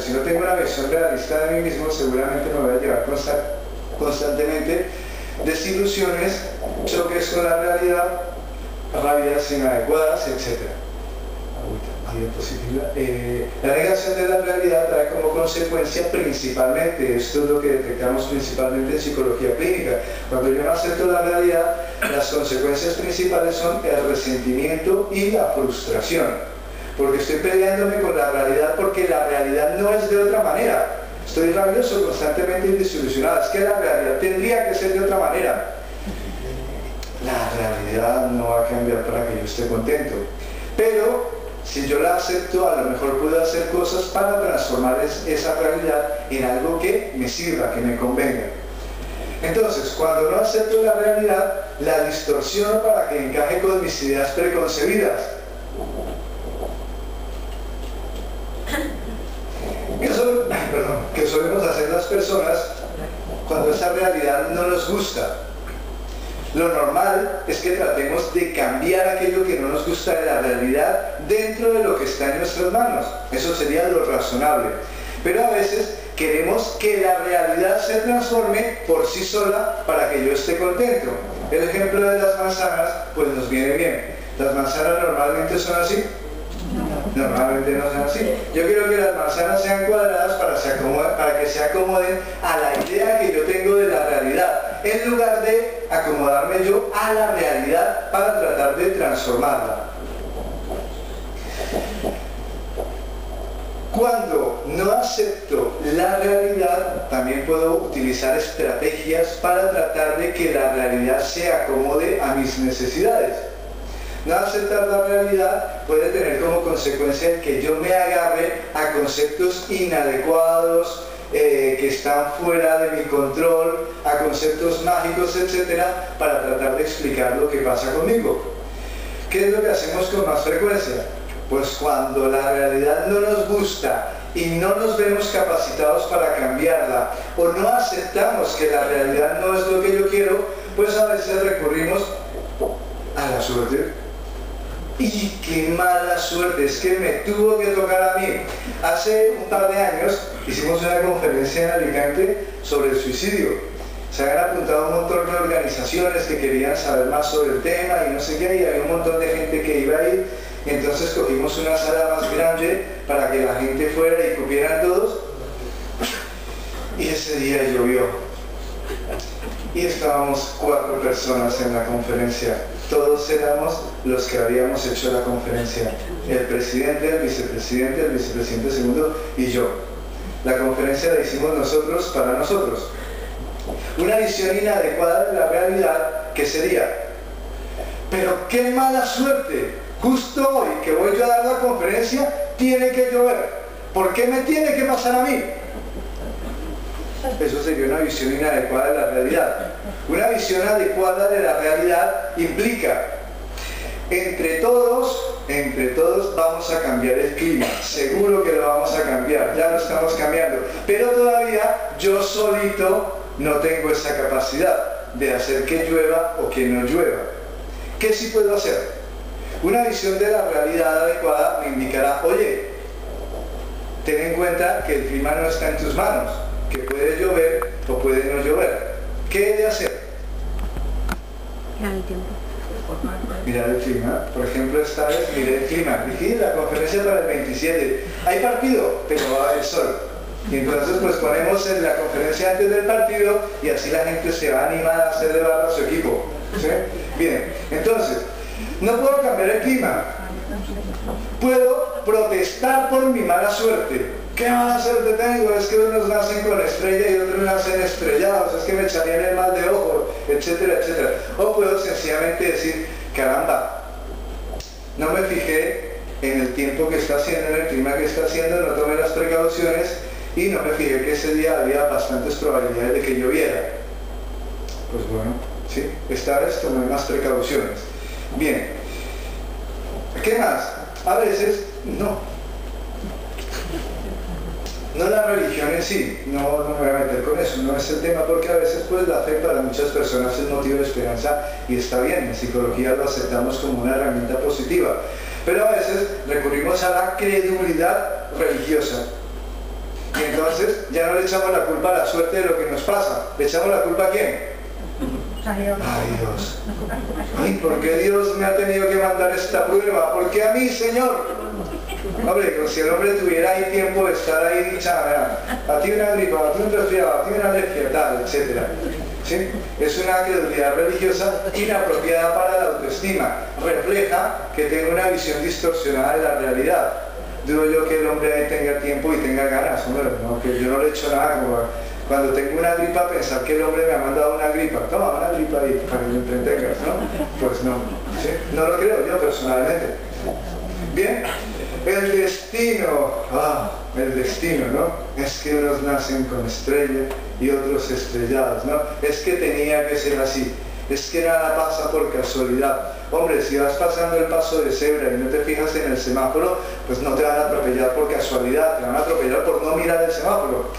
si no tengo una visión realista de mí mismo, seguramente me voy a llevar constantemente desilusiones, choques con la realidad, rabias inadecuadas, etc. La negación de la realidad trae como consecuencia principalmente, esto es lo que detectamos principalmente en psicología clínica, cuando yo no acepto la realidad, las consecuencias principales son el resentimiento y la frustración, porque estoy peleándome con la realidad porque la realidad no es de otra manera. Estoy rabioso, constantemente desilusionado. Es que la realidad tendría que ser de otra manera. La realidad no va a cambiar para que yo esté contento. Pero si yo la acepto, a lo mejor puedo hacer cosas para transformar esa realidad en algo que me sirva, que me convenga. Entonces, cuando no acepto la realidad, la distorsiono para que encaje con mis ideas preconcebidas. Que solemos hacer las personas cuando esa realidad no nos gusta. Lo normal es que tratemos de cambiar aquello que no nos gusta de la realidad dentro de lo que está en nuestras manos. Eso sería lo razonable. Pero a veces queremos que la realidad se transforme por sí sola para que yo esté contento. El ejemplo de las manzanas pues nos viene bien. ¿Las manzanas normalmente son así? Normalmente no son así. Yo quiero que las manzanas sean cuadradas para que se acomoden a la idea que yo tengo de la realidad, en lugar de acomodarme yo a la realidad para tratar de transformarla. Cuando no acepto la realidad, también puedo utilizar estrategias para tratar de que la realidad se acomode a mis necesidades. No aceptar la realidad puede tener como consecuencia el que yo me agarre a conceptos inadecuados, que están fuera de mi control, a conceptos mágicos, etcétera, para tratar de explicar lo que pasa conmigo. ¿Qué es lo que hacemos con más frecuencia? Pues cuando la realidad no nos gusta y no nos vemos capacitados para cambiarla, o no aceptamos que la realidad no es lo que yo quiero, pues a veces recurrimos a la suerte. Y qué mala suerte, es que me tuvo que tocar a mí. Hace un par de años hicimos una conferencia en Alicante sobre el suicidio. Se habían apuntado un montón de organizaciones que querían saber más sobre el tema y no sé qué, y había un montón de gente que iba a ir. Y entonces cogimos una sala más grande para que la gente fuera y cupieran todos. Y ese día llovió. Y estábamos 4 personas en la conferencia. Todos éramos los que habíamos hecho la conferencia. El presidente, el vicepresidente segundo y yo. La conferencia la hicimos nosotros para nosotros. Una visión inadecuada de la realidad que sería: pero qué mala suerte, justo hoy que voy yo a dar la conferencia tiene que llover. ¿Por qué me tiene que pasar a mí? Eso sería una visión inadecuada de la realidad. Una visión adecuada de la realidad implica: entre todos vamos a cambiar el clima, seguro que lo vamos a cambiar, ya lo estamos cambiando, pero todavía yo solito no tengo esa capacidad de hacer que llueva o que no llueva. ¿Qué sí puedo hacer? Una visión de la realidad adecuada me indicará: oye, ten en cuenta que el clima no está en tus manos, que puede llover o puede no llover. ¿Qué he de hacer? Mirar el tiempo. Mirar el clima. Por ejemplo, esta vez miré el clima. Dije, la conferencia para el 27. Hay partido, pero va a haber sol. Y entonces pues ponemos en la conferencia antes del partido y así la gente se va a animar a hacerle barra a su equipo. ¿Sí? Bien, entonces, no puedo cambiar el clima. Puedo protestar por mi mala suerte. ¿Qué mala suerte tengo? Es que unos nacen con estrella y otros nacen estrellados, es que me echarían el mal de ojo, etcétera, etcétera. O puedo sencillamente decir: caramba, no me fijé en el tiempo que está haciendo, en el clima que está haciendo, no tomé las precauciones y no me fijé que ese día había bastantes probabilidades de que lloviera. Pues bueno, sí, esta vez tomé más precauciones. Bien, ¿qué más? A veces, no la religión en sí, no me voy a meter con eso, no es el tema, porque a veces pues la fe para muchas personas es motivo de esperanza y está bien, en psicología lo aceptamos como una herramienta positiva, pero a veces recurrimos a la credulidad religiosa. Entonces ya no le echamos la culpa a la suerte de lo que nos pasa. ¿Le echamos la culpa a quién? Ay, Dios. Ay, ¿por qué Dios me ha tenido que mandar esta prueba? ¿Por qué a mí, Señor? Hombre, si el hombre tuviera ahí tiempo de estar ahí dicha, a ti una gripa, a ti un resfriado, a ti una alergia, tal, etc. ¿Sí? Es una credulidad religiosa inapropiada para la autoestima. Refleja que tengo una visión distorsionada de la realidad. Digo yo que el hombre ahí tenga tiempo y tenga ganas, hombre, ¿no? Que yo no le he hecho nada. Como cuando tengo una gripa, pensar que el hombre me ha mandado una gripa. Toma, una gripa ahí para que me entretengas, ¿no? Pues no. ¿Sí? No lo creo yo personalmente. Bien. El destino, el destino, ¿no? Es que unos nacen con estrella y otros estrellados, ¿no? Es que tenía que ser así, es que nada pasa por casualidad. Hombre, si vas pasando el paso de cebra y no te fijas en el semáforo, pues no te van a atropellar por casualidad, te van a atropellar por no mirar el semáforo.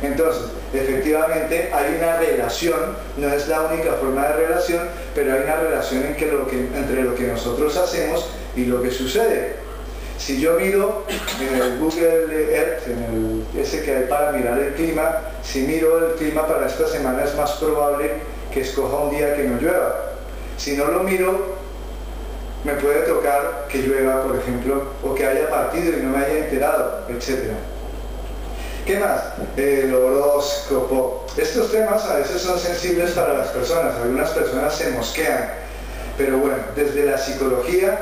Entonces, efectivamente hay una relación, no es la única forma de relación, pero hay una relación entre lo que nosotros hacemos y lo que sucede. Si yo miro en el Google Earth, ese que hay para mirar el clima, si miro el clima para esta semana es más probable que escoja un día que no llueva. Si no lo miro, me puede tocar que llueva, por ejemplo, o que haya partido y no me haya enterado, etc. ¿Qué más? El horóscopo. Estos temas a veces son sensibles para las personas, algunas personas se mosquean, pero bueno, desde la psicología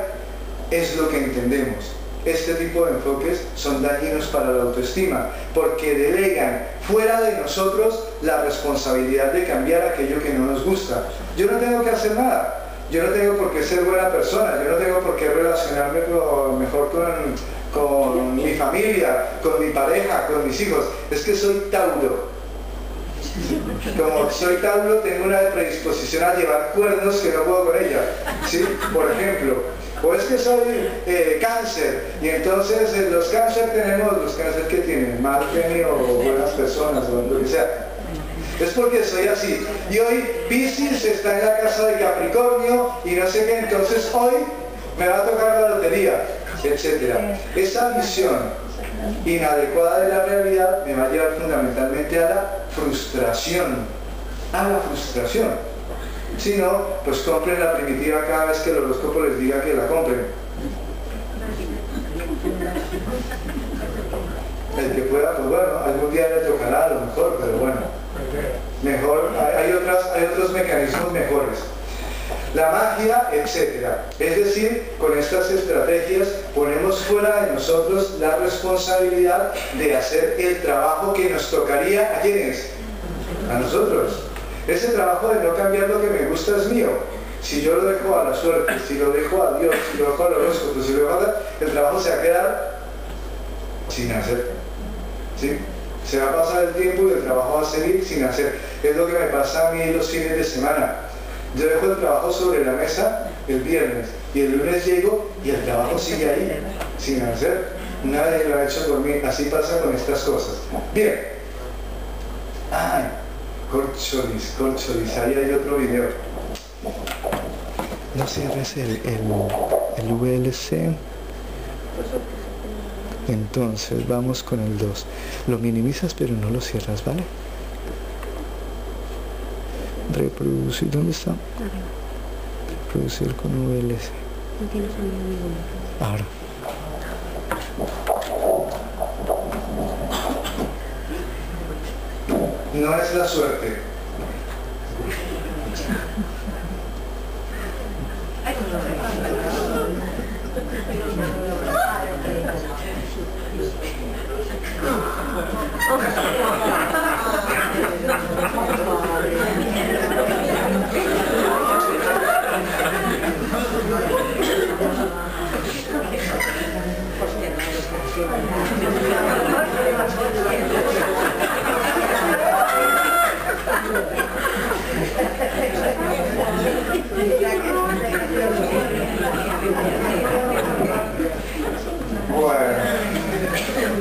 es lo que entendemos. Este tipo de enfoques son dañinos para la autoestima, porque delegan fuera de nosotros la responsabilidad de cambiar aquello que no nos gusta. Yo no tengo que hacer nada, yo no tengo por qué ser buena persona, yo no tengo por qué relacionarme mejor con mi familia, con mi pareja, con mis hijos. Es que soy Tauro. Como soy Tauro, tengo una predisposición a llevar cuernos que no puedo con ella, ¿sí? Por ejemplo. O es que soy cáncer, y entonces los cáncer tenemos, los cáncer que tienen mal genio o buenas personas o lo que sea. Es porque soy así. Y hoy Piscis está en la casa de Capricornio y no sé qué, entonces hoy me va a tocar la lotería, etc. Esa visión inadecuada de la realidad me va a llevar fundamentalmente a la frustración. A la frustración. Si no, pues compren la primitiva cada vez que el horóscopo les diga que la compren. El que pueda, pues bueno, algún día le tocará a lo mejor, pero bueno, mejor, hay otros mecanismos mejores. La magia, etc. Es decir, con estas estrategias ponemos fuera de nosotros la responsabilidad de hacer el trabajo que nos tocaría. ¿A quiénes? A nosotros. Ese trabajo de no cambiar lo que me gusta es mío. Si yo lo dejo a la suerte, si lo dejo a Dios, si lo dejo al horóscopo, si lo dejo a el trabajo se va a quedar sin hacer. ¿Sí? Se va a pasar el tiempo y el trabajo va a seguir sin hacer. Es lo que me pasa a mí los fines de semana. Yo dejo el trabajo sobre la mesa el viernes y el lunes llego y el trabajo sigue ahí, sin hacer. Nadie lo ha hecho por mí. Así pasa con estas cosas. Bien. Ay. Corcholis, ahí hay otro video. No cierres el VLC. Entonces vamos con el 2. Lo minimizas pero no lo cierras, ¿vale? Reproducir, ¿dónde está? Reproducir con VLC. No tiene sonido ninguno. Ahora. No es la suerte.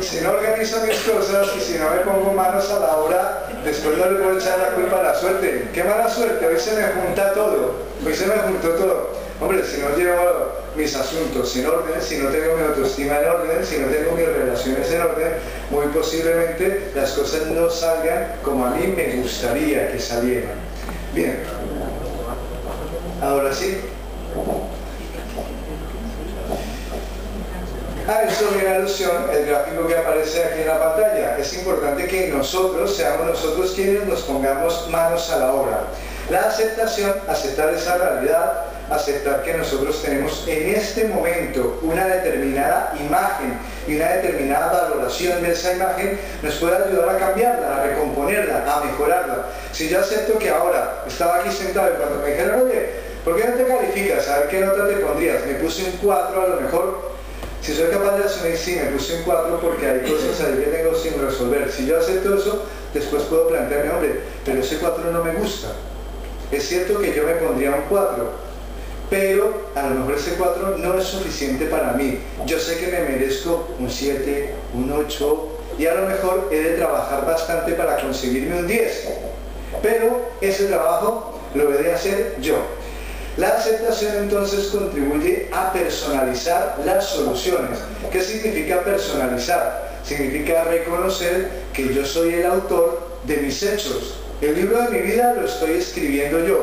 Si no organizo mis cosas y si no me pongo manos a la obra, después no le puedo echar la culpa a la suerte. ¡Qué mala suerte! Hoy se me junta todo. Hoy se me juntó todo. Hombre, si no llevo mis asuntos en orden, si no tengo mi autoestima en orden, si no tengo mis relaciones en orden, muy posiblemente las cosas no salgan como a mí me gustaría que salieran. Bien, ahora sí. A esto viene alusión el gráfico que aparece aquí en la pantalla. Es importante que nosotros seamos nosotros quienes nos pongamos manos a la obra. La aceptación, aceptar esa realidad, aceptar que nosotros tenemos en este momento una determinada imagen y una determinada valoración de esa imagen, nos puede ayudar a cambiarla, a recomponerla, a mejorarla. Si yo acepto que ahora estaba aquí sentado y cuando me dijeron, oye, ¿por qué no te calificas? A ver qué nota te pondrías. Me puse un 4 a lo mejor. Si soy capaz de asumir, sí, me puse un 4 porque hay cosas ahí que tengo sin resolver. Si yo acepto eso, después puedo plantearme, hombre, pero ese 4 no me gusta. Es cierto que yo me pondría un 4, pero a lo mejor ese 4 no es suficiente para mí. Yo sé que me merezco un 7, un 8, y a lo mejor he de trabajar bastante para conseguirme un 10. Pero ese trabajo lo he de hacer yo. La aceptación entonces contribuye a personalizar las soluciones. ¿Qué significa personalizar? Significa reconocer que yo soy el autor de mis hechos. El libro de mi vida lo estoy escribiendo yo.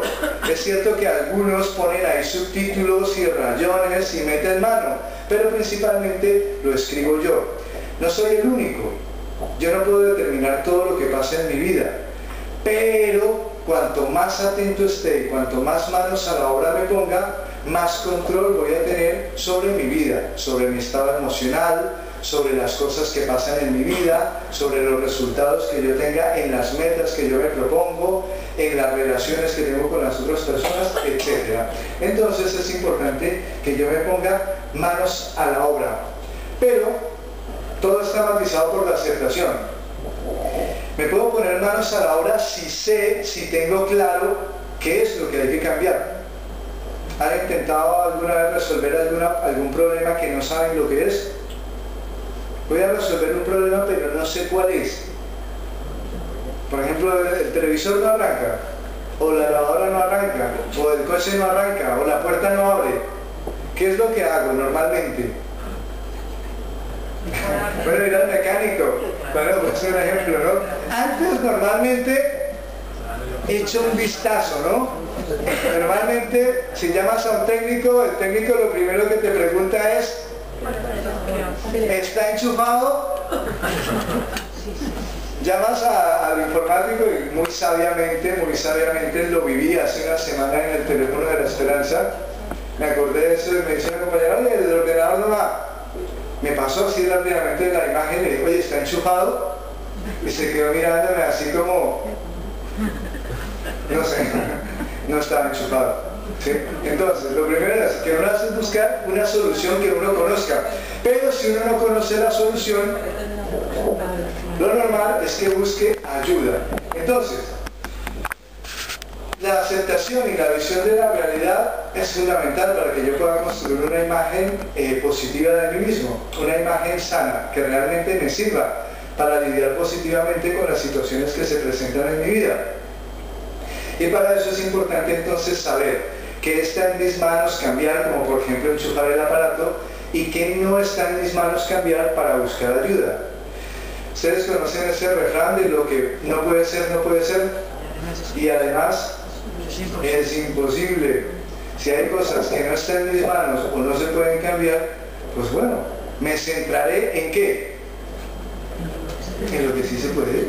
Es cierto que algunos ponen ahí subtítulos y rayones y meten mano, pero principalmente lo escribo yo. No soy el único. Yo no puedo determinar todo lo que pasa en mi vida, pero cuanto más atento esté y cuanto más manos a la obra me ponga, más control voy a tener sobre mi vida, sobre mi estado emocional, sobre las cosas que pasan en mi vida, sobre los resultados que yo tenga en las metas que yo me propongo, en las relaciones que tengo con las otras personas, etc. Entonces es importante que yo me ponga manos a la obra. Pero todo está matizado por la aceptación. Me puedo poner manos a la obra si sé, si tengo claro qué es lo que hay que cambiar. ¿Han intentado alguna vez resolver algún problema que no saben lo que es? Voy a resolver un problema pero no sé cuál es. Por ejemplo, el televisor no arranca, o la lavadora no arranca, o el coche no arranca, o la puerta no abre. ¿Qué es lo que hago normalmente? Bueno, ir al mecánico. Bueno, pues un ejemplo, ¿no? Antes normalmente echo un vistazo, ¿no? Normalmente si llamas a un técnico, el técnico lo primero que te pregunta es, ¿está enchufado? Llamas al informático y muy sabiamente lo viví hace una semana en el teléfono de la Esperanza. Me acordé de eso y me dice una compañera, oye, el ordenador no va. Me pasó así rápidamente la imagen y le dije, oye, ¿está enchufado? Y se quedó mirándome así como, no sé, no estaba enchufado. ¿Sí? Entonces, lo primero es que uno hace buscar una solución que uno conozca. Pero si uno no conoce la solución, lo normal es que busque ayuda. Entonces, la aceptación y la visión de la realidad es fundamental para que yo pueda construir una imagen positiva de mí mismo, una imagen sana, que realmente me sirva para lidiar positivamente con las situaciones que se presentan en mi vida. Y para eso es importante entonces saber que está en mis manos cambiar, como por ejemplo enchufar el aparato, y que no está en mis manos cambiar para buscar ayuda. Ustedes conocen ese refrán de lo que no puede ser, no puede ser, y además es imposible. Si hay cosas que no están en mis manos o no se pueden cambiar, pues bueno, me centraré en ¿qué? En lo que sí se puede.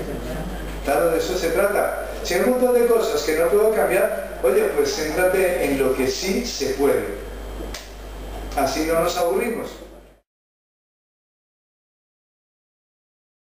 Claro, de eso se trata. Si hay un montón de cosas que no puedo cambiar, oye, pues céntrate en lo que sí se puede. Así no nos aburrimos.